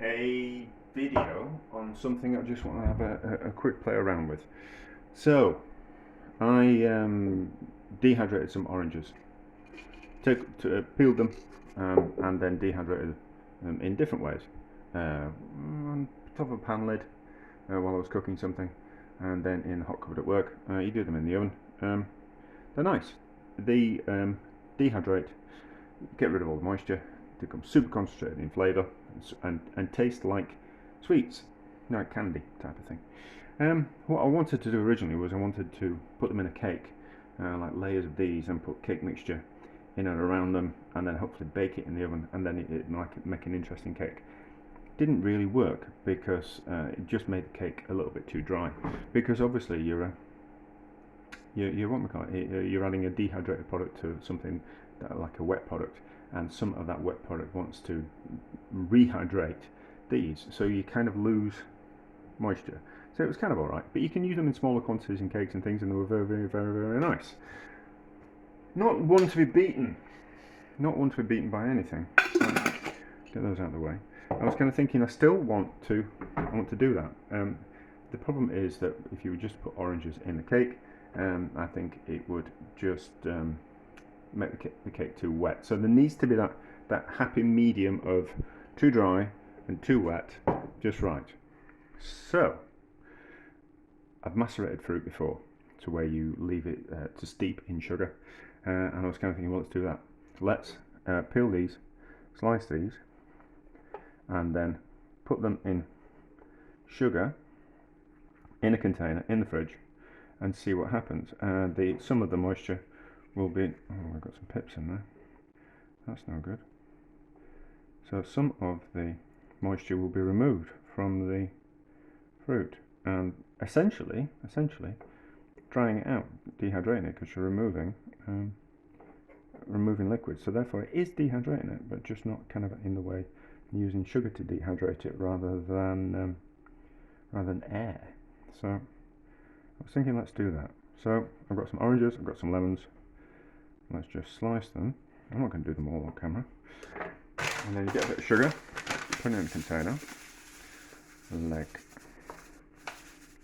a video on something I just want to have a quick play around with. So, I dehydrated some oranges, peeled them, and then dehydrated them in different ways. On top of a pan lid while I was cooking something, and then in the hot cupboard at work. You do them in the oven. They're nice. They dehydrate, get rid of all the moisture, become super concentrated in flavour and taste like sweets, like candy type of thing. What I wanted to do originally was I wanted to put them in a cake, like layers of these, and put cake mixture in and around them, and then hopefully bake it in the oven, and then it like make an interesting cake. Didn't really work because it just made the cake a little bit too dry. Because obviously you're what we call it, you're adding a dehydrated product to something like a wet product, and some of that wet product wants to rehydrate these, so you kind of lose moisture. So it was kind of alright, but you can use them in smaller quantities in cakes and things, and they were very, very, very, very nice. Not one to be beaten. Not one to be beaten by anything. So get those out of the way. I was kind of thinking I want to do that. The problem is that if you would just put oranges in the cake, I think it would just make the cake too wet. So there needs to be that happy medium of too dry and too wet, just right. So I've macerated fruit before, to where you leave it to steep in sugar, and I was kind of thinking, well, let's do that. Let's peel these, slice these, and then put them in sugar in a container in the fridge and see what happens. Some of the moisture will be, oh, I've got some pips in there, that's no good. So some of the moisture will be removed from the fruit, and essentially drying it out, dehydrating it, because you're removing liquid. So therefore it is dehydrating it, but just not kind of in the way using sugar to dehydrate it rather than air. So I was thinking, let's do that. So I've got some oranges, I've got some lemons. Let's just slice them. I'm not going to do them all on camera. And then you get a bit of sugar, put it in a container,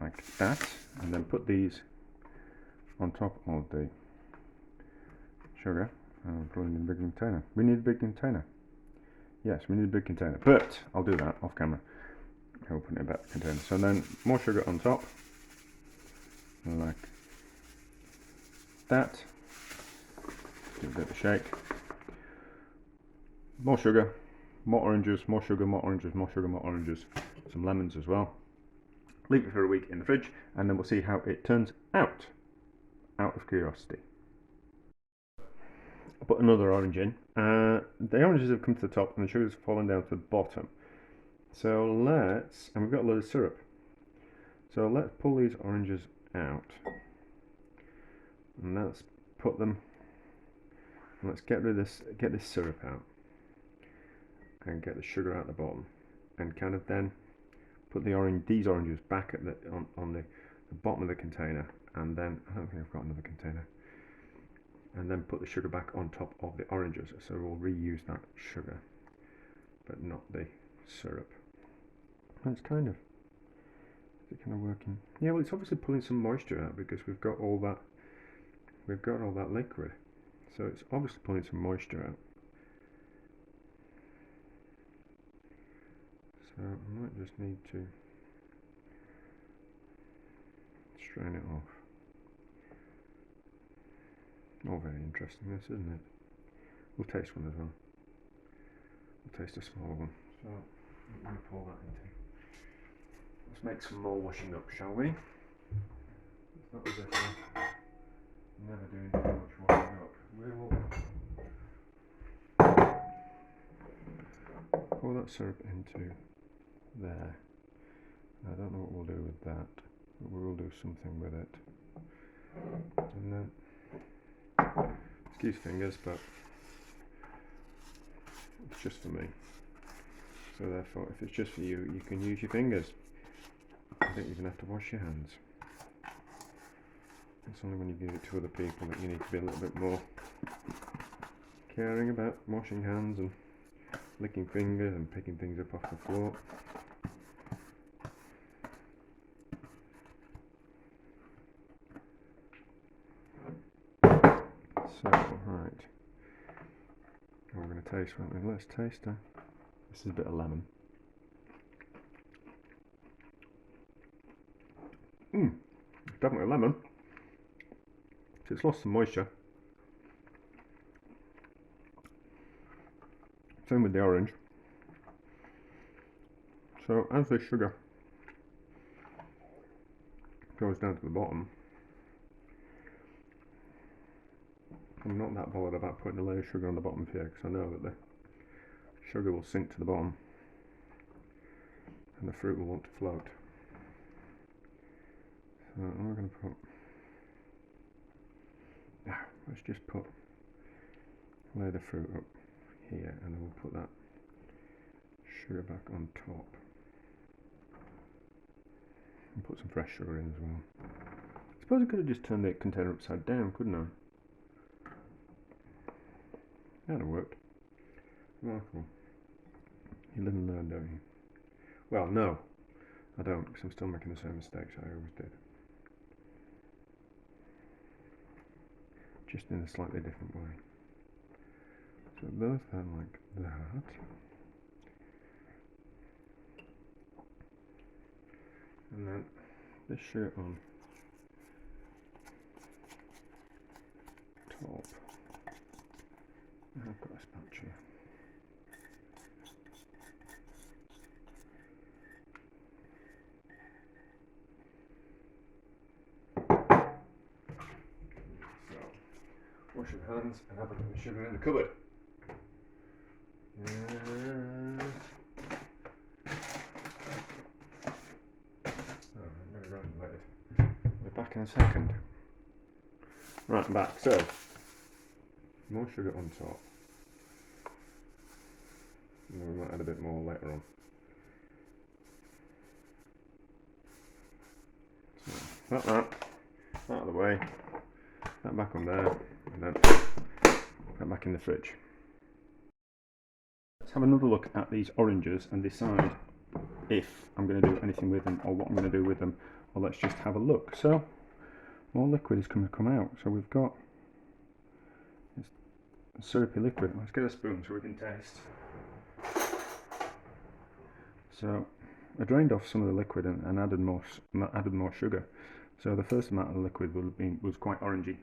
like that, and then put these on top of the sugar and put it in a big container. We need a big container. Yes, we need a big container, but I'll do that off camera. I'll put it in a better container. So then more sugar on top, like that. Give it a bit of a shake. More sugar, more oranges, more sugar, more oranges, more sugar, more oranges. Some lemons as well. Leave it for a week in the fridge, and then we'll see how it turns out. Out of curiosity. I'll put another orange in. The oranges have come to the top, and the sugar's fallen down to the bottom. So and we've got a load of syrup. So let's pull these oranges out, and let's put them. And let's get this syrup out, and get the sugar out the bottom, and kind of then put these oranges back at on the bottom of the container, and then I don't think I've got another container, and then put the sugar back on top of the oranges. So we'll reuse that sugar, but not the syrup. That's kind of, is it kind of working? Yeah, well, it's obviously pulling some moisture out because we've got all that liquid. So it's obviously pulling some moisture out. So I might just need to strain it off. Oh, very interesting this, isn't it? We'll taste one as well. We'll taste a smaller one. So let me pour that into. Let's make some more washing up, shall we? It's not as if we're never doing too much washing up. We will pour that syrup into there. I don't know what we'll do with that, but we will do something with it. And then, excuse fingers, but it's just for me. So therefore, if it's just for you, you can use your fingers. You don't even have to wash your hands. It's only when you give it to other people that you need to be a little bit more caring about washing hands and licking fingers and picking things up off the floor. So, right, we're going to taste something. Let's taste it. This is a bit of lemon. Definitely lemon. So it's lost some moisture. Same with the orange. So as the sugar goes down to the bottom, I'm not that bothered about putting a layer of sugar on the bottom here, because I know that the sugar will sink to the bottom and the fruit will want to float. So I'm going to put, let's just lay the fruit up here, and then we'll put that sugar back on top. And put some fresh sugar in as well. I suppose I could have just turned the container upside down, couldn't I? That'd have worked. Michael, you live and learn, don't you? Well, no, I don't, because I'm still making the same mistakes I always did. Just in a slightly different way. So those then like that. And then this sugar on top. I've got a spatula. So, wash your hands and have a look at the sugar in the cupboard. We're back in a second. Right, I'm back. So, more sugar on top. And then we might add a bit more later on. So, that out of the way. That back on there, and then that back in the fridge. Let's have another look at these oranges and decide if I'm going to do anything with them or what I'm going to do with them. Or let's just have a look. So, more liquid is going to come out. So we've got this syrupy liquid. Let's get a spoon so we can taste. So I drained off some of the liquid and added more sugar. So the first amount of the liquid was quite orangey.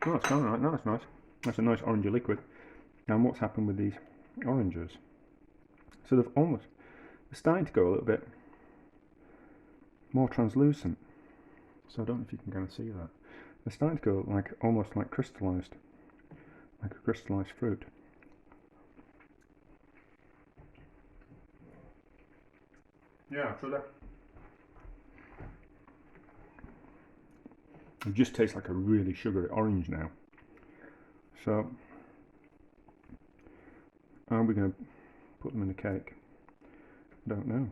Oh, that's kind of right. No, that's nice. That's a nice orangey liquid. And what's happened with these oranges? So they're starting to go a little bit more translucent. So I don't know if you can kind of see that. They're starting to go almost like crystallized, like a crystallized fruit. Yeah, so it just tastes like a really sugary orange now. So, are we going to put them in the cake? I don't know.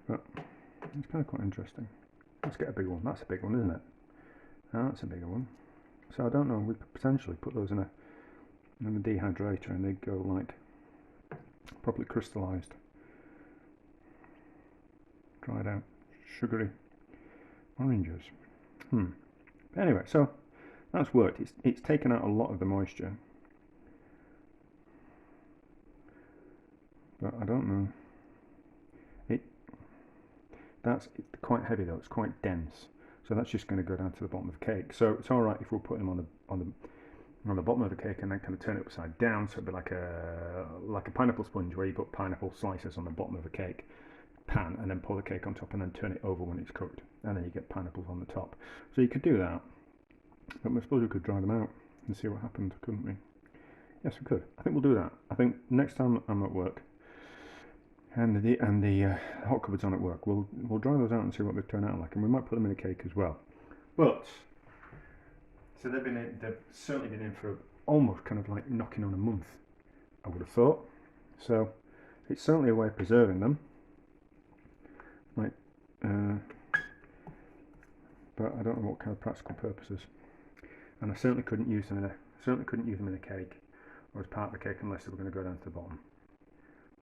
But it's kind of quite interesting. Let's get a big one. That's a big one, isn't it? That's a bigger one. So I don't know. We could potentially put those in a dehydrator, and they'd go like properly crystallized, dried out, sugary oranges. Anyway, so that's worked. It's taken out a lot of the moisture, but I don't know. It's quite heavy though. It's quite dense, so that's just going to go down to the bottom of the cake. So it's all right if we're putting them on the bottom of the cake and then kind of turn it upside down, so it'd be like a pineapple sponge, where you put pineapple slices on the bottom of a cake pan and then pour the cake on top and then turn it over when it's cooked, and then you get pineapples on the top. So you could do that, but I suppose we could dry them out and see what happened, couldn't we? Yes, we could. I think we'll do that. I think next time I'm at work and the hot cupboard's on at work, we'll dry those out and see what they turn out like, and we might put them in a cake as well. But so they've certainly been in for almost kind of like knocking on a month, I would have thought. So it's certainly a way of preserving them. But I don't know what kind of practical purposes. And I certainly couldn't use them in a certainly couldn't use them in a cake or as part of the cake unless they were going to go down to the bottom.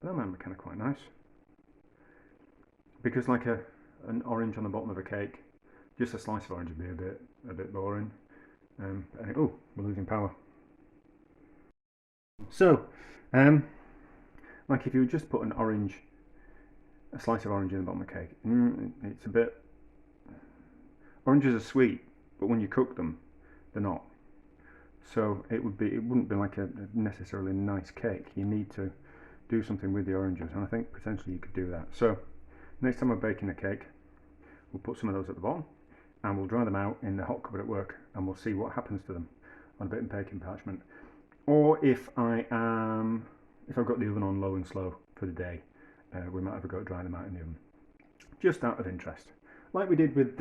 But that might be kind of quite nice. Because like an orange on the bottom of a cake, just a slice of orange would be a bit boring. Oh, we're losing power. So, like if you would just put a slice of orange in the bottom of the cake, it's a bit. Oranges are sweet, but when you cook them, they're not. So it wouldn't be like a necessarily nice cake. You need to do something with the oranges, and I think potentially you could do that. So next time we're baking a cake, we'll put some of those at the bottom, and we'll dry them out in the hot cupboard at work, and we'll see what happens to them on a bit of baking parchment. Or if I've got the oven on low and slow for the day, we might have a go at drying them out in the oven, just out of interest, like we did with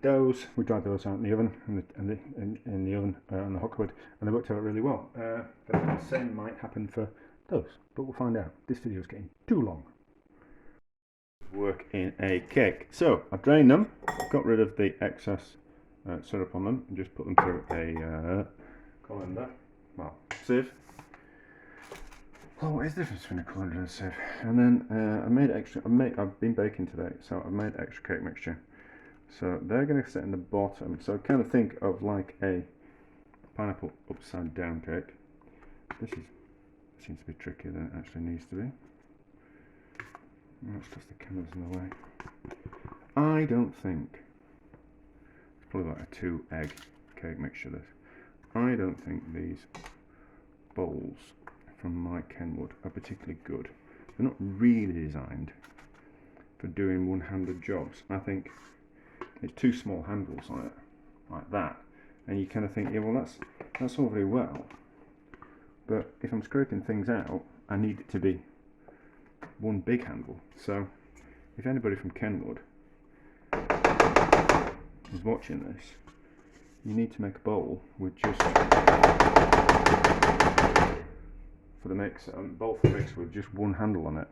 those. We dried those out in the oven, in the oven on the hot cupboard, and they worked out really well. The same might happen for those, but we'll find out. This video is getting too long. Work in a cake. So I've drained them, got rid of the excess syrup on them, and just put them through a colander, sieve. Oh, what is the difference between a colander and a sieve? And then I've been baking today, so I've made extra cake mixture. So they're going to sit in the bottom. So kind of think of like a pineapple upside down cake. This seems to be trickier than it actually needs to be. That's just the cameras in the way. I don't think it's probably like a 2-egg cake mixture. This. I don't think these bowls from my Kenwood are particularly good. They're not really designed for doing one-handed jobs. I think it's two small handles on it, like that, and you kind of think, yeah, well, that's all very well, but if I'm scraping things out, I need it to be one big handle. So if anybody from Kenwood is watching this, you need to make a bowl with just bowl for the mixer with just one handle on it,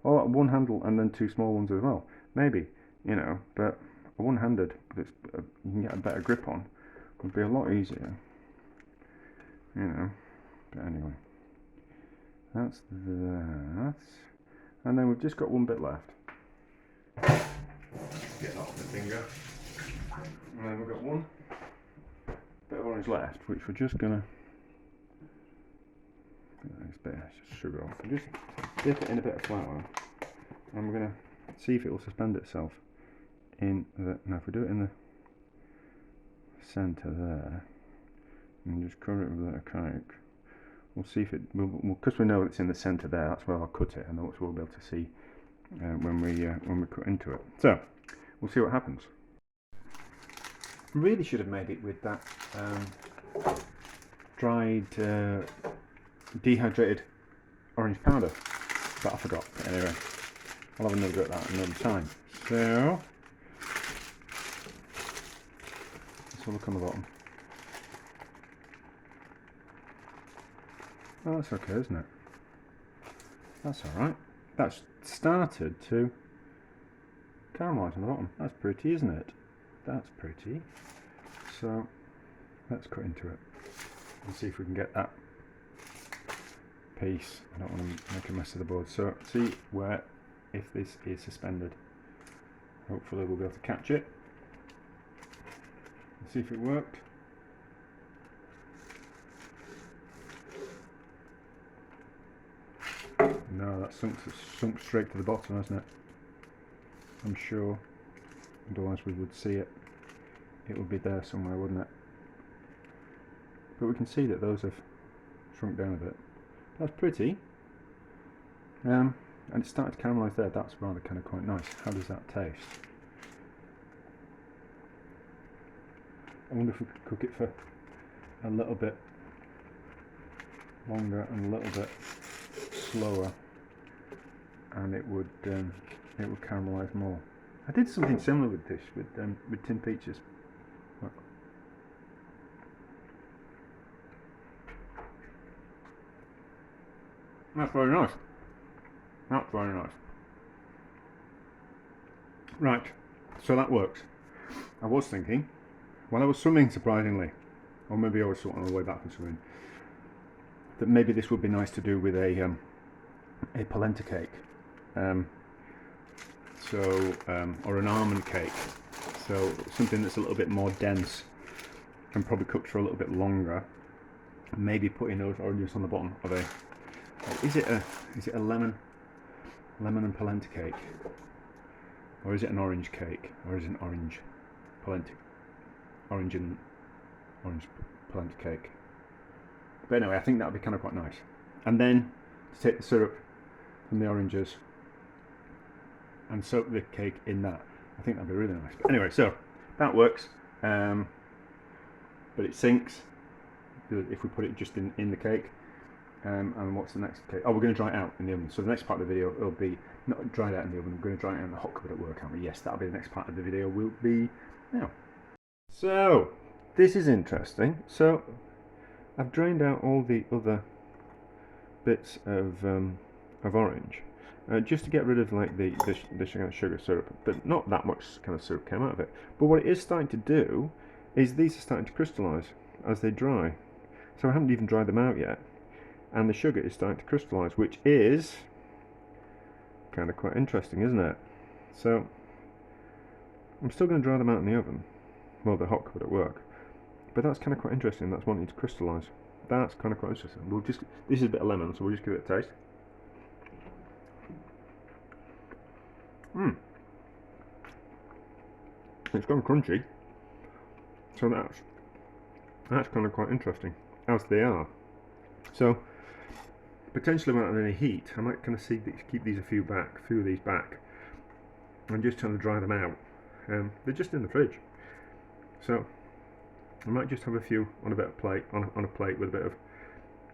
or one handle and then two small ones as well, maybe, you know, but a one-handed that you can get a better grip on would be a lot easier, you know. But anyway, that's that, and then we've just got one bit left. Get that off the finger, and then we've got one bit of orange left, which we're just gonna get this bit of sugar off and just dip it in a bit of flour, and we're gonna see if it will suspend itself in the. Now if we do it in the centre there and just cover it with a bit of cake, we'll see if it because we know it's in the centre there, that's where I'll cut it, and that's what we'll be able to see when we cut into it. So we'll see what happens. Really should have made it with that dried dehydrated orange powder, but I forgot. But anyway, I'll have another go at that another time. So let's look on the bottom. Oh, that's okay, isn't it? That's alright. That's started to caramelise on the bottom. That's pretty, isn't it? That's pretty. So let's cut into it and see if we can get that piece. I don't want to make a mess of the board. So see where, if this is suspended, hopefully we'll be able to catch it and see if it worked. No, that's sunk straight to the bottom, hasn't it? I'm sure. Otherwise we would see it. It would be there somewhere, wouldn't it? But we can see that those have shrunk down a bit. That's pretty. And it started to caramelise there. That's rather kind of quite nice. How does that taste? I wonder if we could cook it for a little bit longer and a little bit slower, and it would caramelise more. I did something similar with this with tin peaches. Look. That's very nice. That's very nice. Right, so that works. I was thinking, when I was swimming, surprisingly, or maybe I was on the way back from something, that maybe this would be nice to do with a polenta cake, or an almond cake, so something that's a little bit more dense and probably cooked for a little bit longer. Maybe putting those oranges on the bottom of a, is it a lemon and polenta cake, or is it an orange cake, or is it an orange polenta, orange polenta cake? But anyway, I think that would be kind of quite nice. And then to take the syrup from the oranges and soak the cake in that, I think that'd be really nice. But anyway, so that works, but it sinks if we put it just in the cake. And what's the next cake? Oh, we're going to dry it out in the oven. So the next part of the video will be not dried out in the oven, we're going to dry it out in the hot cupboard at work, aren't we? Yes, that'll be the next part of the video, will be now. So this is interesting. So I've drained out all the other bits of orange, just to get rid of like the kind of sugar syrup, but not that much kind of syrup came out of it. But what it is starting to do is these are starting to crystallise as they dry. So I haven't even dried them out yet, and the sugar is starting to crystallise, which is kind of quite interesting, isn't it? So I'm still going to dry them out in the oven, well, the hot cupboard at work, but that's kind of quite interesting. That's wanting to crystallise. That's kind of quite interesting. We'll just, this is a bit of lemon, so we'll just give it a taste. It's gone crunchy, so that's kind of quite interesting, as they are. So potentially without any heat, I might kind of keep these a few of these back, and just trying to dry them out. They're just in the fridge, so I might just have a few on a bit of plate, on a plate with a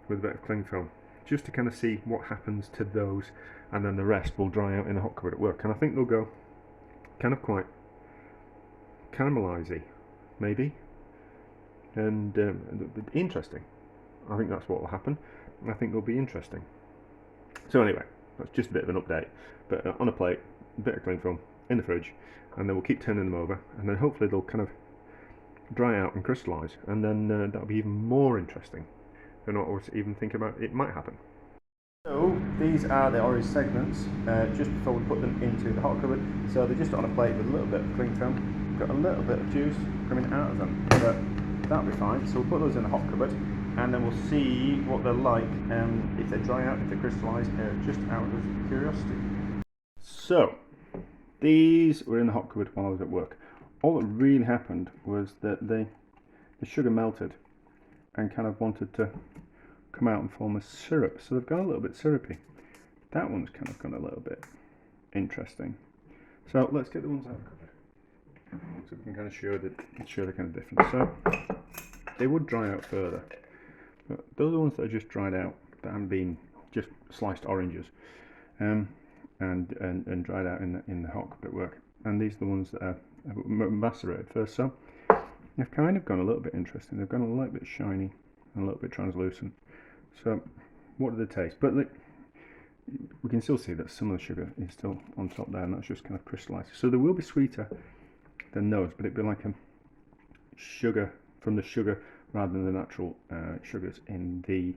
bit of cling film, just to kind of see what happens to those, and then the rest will dry out in the hot cupboard at work. And I think they'll go kind of quite caramelizey, maybe, and interesting. I think that's what will happen. I think they'll be interesting. So anyway, that's just a bit of an update. But on a plate, a bit of cling film in the fridge, and then we'll keep turning them over, and then hopefully they'll kind of dry out and crystallise, and then that'll be even more interesting than what I was even thinking about it might happen. So these are the orange segments just before we put them into the hot cupboard. So they're just on a plate with a little bit of cling film. Got a little bit of juice coming out of them, but that'll be fine. So we'll put those in the hot cupboard, and then we'll see what they're like, if they dry out, if they crystallise, just out of curiosity. So these were in the hot cupboard while I was at work. All that really happened was that the sugar melted and kind of wanted to come out and form a syrup, so they've gone a little bit syrupy. That one's kind of gone a little bit interesting. So let's get the ones out of the cupboard, so we can kind of show the kind of difference. So they would dry out further, but those are the ones that are just dried out, that haven't been just sliced oranges, and dried out in the hot cupboard at work. And these are the ones that are macerated first. So they've kind of gone a little bit interesting. They've gone a little bit shiny and a little bit translucent. So what do they taste? But we can still see that some of the sugar is still on top there, and that's just kind of crystallized. So they will be sweeter than those, but it'd be like a sugar from the sugar rather than the natural sugars in the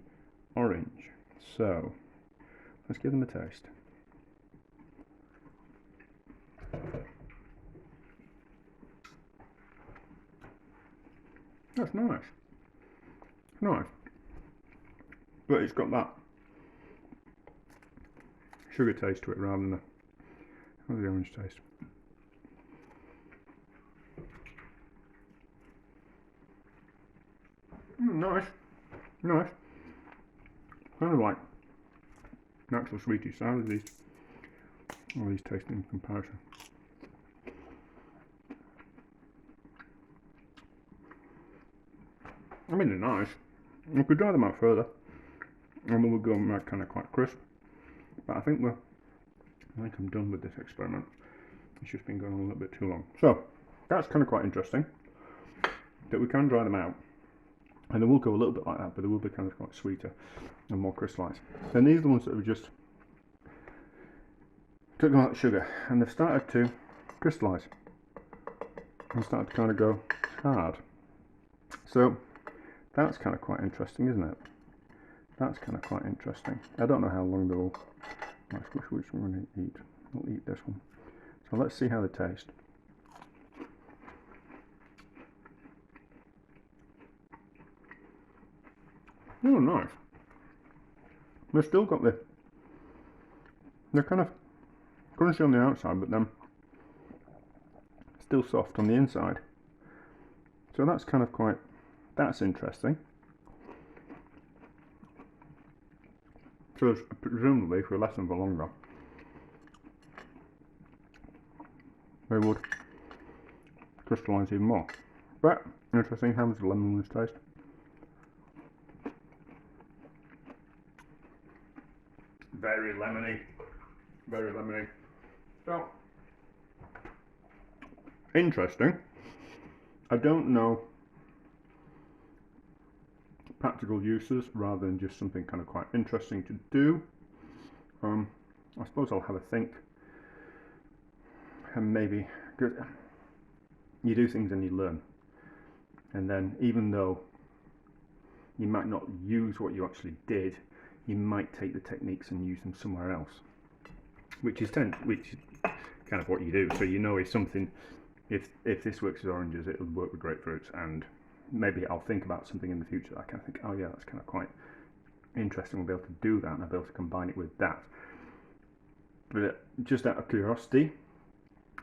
orange. So let's give them a taste. That's nice. Nice. But it's got that sugar taste to it rather than how's the orange taste? Nice. Nice. Kind of like natural sweetie sour as all these taste in comparison. I mean, they're nice. We could dry them out further, and then we'll go kind of quite crisp. But I think I'm done with this experiment. It's just been going on a little bit too long. So that's kind of quite interesting that we can dry them out, and they will go a little bit like that, but they will be kind of quite sweeter and more crystallized. Then these are the ones that we just took them out of sugar, and they've started to crystallize and started to kind of go hard. So That's kind of quite interesting, isn't it? That's kind of quite interesting. I don't know how long they will. Which one we're going to eat? We'll eat this one. So let's see how they taste. Oh, nice. They've still got they're kind of crunchy on the outside, but then still soft on the inside. So that's kind of that's interesting. So presumably, if we left them for longer, they would crystallise even more. But interesting, how does the lemon ones taste? Very lemony, very lemony. So interesting. I don't know practical uses rather than just something kind of quite interesting to do. I suppose I'll have a think, and maybe, because you do things and you learn, and then even though you might not use what you actually did, you might take the techniques and use them somewhere else, which is kind of what you do. So you know, if something, if this works with oranges, it'll work with grapefruits, and maybe I'll think about something in the future that I kind of think, oh yeah, that's kind of quite interesting, we'll be able to do that, and I'll be able to combine it with that. But just out of curiosity,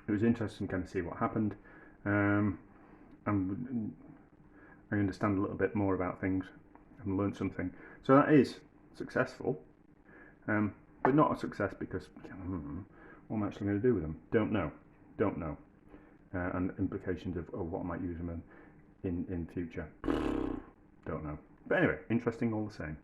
it was interesting to kind of see what happened, and I understand a little bit more about things and learn something. So that is successful, but not a success because what am I actually going to do with them? Don't know, and implications of what I might use them in future, don't know. But anyway, interesting all the same.